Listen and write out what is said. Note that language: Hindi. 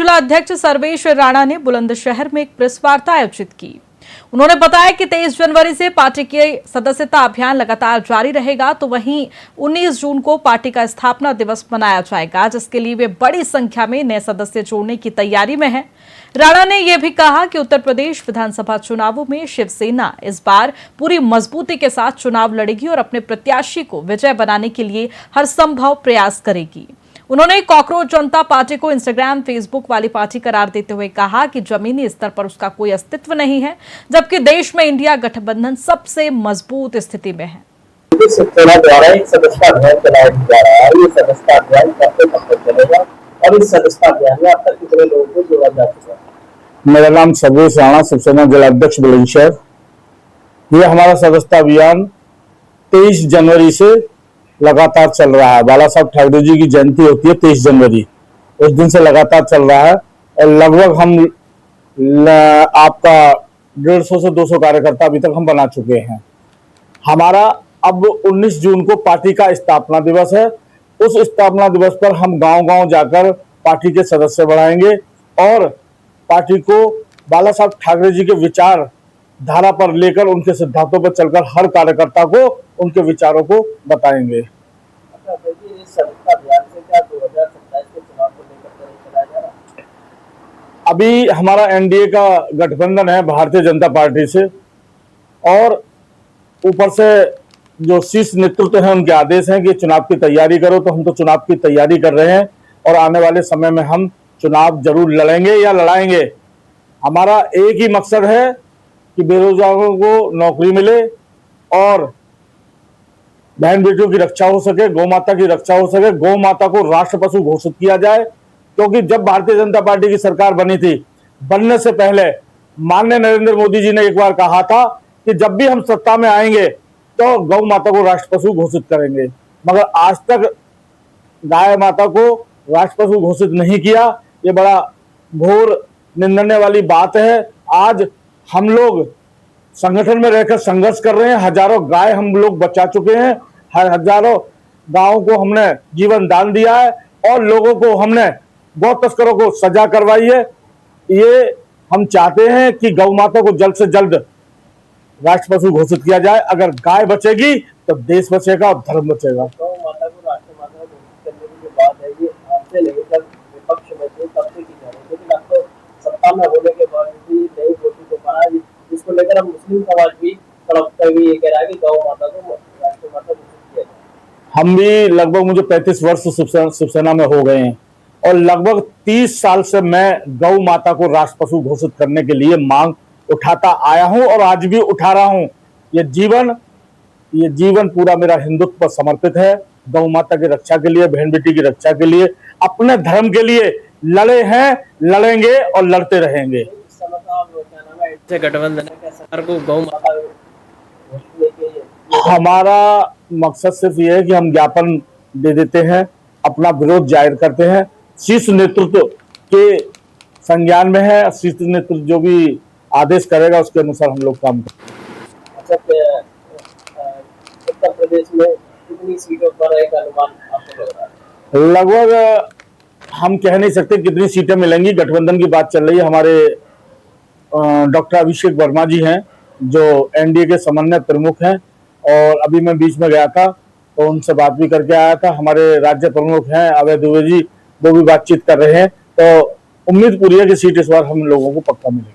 जिला अध्यक्ष सर्वेश राणा ने बुलंदशहर में एक प्रेस वार्ता आयोजित की। उन्होंने बताया कि 23 जनवरी से पार्टी के सदस्यता अभियान लगातार जारी रहेगा, तो वहीं 19 जून को पार्टी का स्थापना दिवस मनाया जाएगा, जिसके लिए वे बड़ी संख्या में नए सदस्य जोड़ने की तैयारी में हैं। राणा ने यह भी कहा कि उत्तर प्रदेश विधानसभा चुनावों में शिवसेना इस बार पूरी मजबूती के साथ चुनाव लड़ेगी और अपने प्रत्याशी को विजय बनाने के लिए हर संभव प्रयास करेगी। उन्होंने कॉकरोच जनता पार्टी को इंस्टाग्राम, फेसबुक वाली पार्टी करार देते हुए कहा कि जमीनी स्तर पर उसका कोई अस्तित्व नहीं है, जबकि देश में इंडिया गठबंधन सबसे मजबूत स्थिति में है। शिवसेना द्वारा एक सदस्यता अभियान चलाया जा रहा है। ये सदस्यता अभियान कब तक चलेगा और इस सदस्यता अभियान में अब तक कितने लोगों को जोड़ा जा चुका है? मेरा नाम सर्वेश राणा, शिवसेना जिला अध्यक्ष बुलंदशहर। ये हमारा सदस्यता अभियान 23 जनवरी से लगातार चल रहा है। बाला साहब ठाकरे जी की जयंती होती है 23 जनवरी, उस दिन से लगातार चल रहा है और लगभग हम आपका 150 से 200 कार्यकर्ता अभी तक हम बना चुके हैं। हमारा अब 19 जून को पार्टी का स्थापना दिवस है। उस स्थापना दिवस पर हम गांव-गांव जाकर पार्टी के सदस्य बढ़ाएंगे और पार्टी को बाला साहब ठाकरे जी के विचार धारा पर लेकर उनके सिद्धांतों पर चलकर हर कार्यकर्ता को उनके विचारों को बताएंगे। अच्छा, देखिए, इस सदस्यता अभियान से क्या 2027 के चुनाव को लेकर चलाया जा रहा है? अभी हमारा एनडीए का गठबंधन है भारतीय जनता पार्टी से, और ऊपर से जो शीर्ष नेतृत्व है उनके आदेश हैं कि चुनाव की तैयारी करो, तो हम तो चुनाव की तैयारी कर रहे हैं और आने वाले समय में हम चुनाव जरूर लड़ेंगे या लड़ाएंगे। हमारा एक ही मकसद है कि बेरोजगारों को नौकरी मिले और बहन बेटियों की रक्षा हो सके, गौ माता की रक्षा हो सके, गौ माता को राष्ट्र पशु घोषित किया जाए। क्योंकि जब भारतीय जनता पार्टी की सरकार बनी थी, बनने से पहले माननीय नरेंद्र मोदी जी ने एक बार कहा था कि जब भी हम सत्ता में आएंगे तो गौ माता को राष्ट्र पशु घोषित करेंगे, मगर आज तक गाय माता को राष्ट्र पशु घोषित नहीं किया। ये बड़ा घोर निंदनीय वाली बात है। आज हम लोग संगठन में रहकर संघर्ष कर रहे हैं। हजारों गाय हम लोग बचा चुके हैं, हजारों गांवों को हमने जीवन दान दिया है और लोगों को हमने गौ तस्करों को सजा करवाई है। ये हम चाहते हैं कि गौ माता को जल्द से जल्द राष्ट्र पशु घोषित किया जाए। अगर गाय बचेगी तो देश बचेगा और धर्म बचेगा। गौ माता को राष्ट्र माता घोषित करने की जो बात है, ये आपसे लेकर विपक्ष में जो तब से की जा रही है, लेकिन अब तो सत्ता में होने के बाद भी नई घोषित हो पा रहा है, जिसको लेकर हम मुस्लिम समाज भी तड़पते हुए ये कह रहा है कि गौ माता को राष्ट्र माता घोषित किया जाए। हम भी लगभग, मुझे 35 वर्ष शिवसेना में हो गए हैं और लगभग 30 साल से मैं गौ माता को राष्ट्र पशु घोषित करने के लिए मांग उठाता आया हूं और आज भी उठा रहा हूं। ये जीवन पूरा मेरा हिंदुत्व पर समर्पित है। गौ माता की रक्षा के लिए, बहन बेटी की रक्षा के लिए, अपने धर्म के लिए लड़े हैं, लड़ेंगे और लड़ते रहेंगे। गठबंधन सरकार को गौ माता हमारा मकसद सिर्फ ये है कि हम ज्ञापन दे देते हैं, अपना विरोध जाहिर करते हैं। शीर्ष नेतृत्व के संज्ञान में है, शीर्ष नेतृत्व जो भी आदेश करेगा उसके अनुसार हम लोग काम करेंगे। अच्छा, उत्तर प्रदेश में कितनी सीटों पर एक अनुमान आपको लग रहा है? लगभग हम कह नहीं सकते कितनी सीटें मिलेंगी। गठबंधन की बात चल रही है। हमारे डॉक्टर अभिषेक वर्मा जी हैं जो एनडीए के समन्वय प्रमुख हैं, और अभी मैं बीच में गया था तो उनसे बात भी करके आया था। हमारे राज्य प्रमुख हैं अभय दुबे जी, वो भी बातचीत कर रहे हैं। तो उम्मीद पूरी है कि सीट इस बार हम लोगों को पक्का मिलेगी।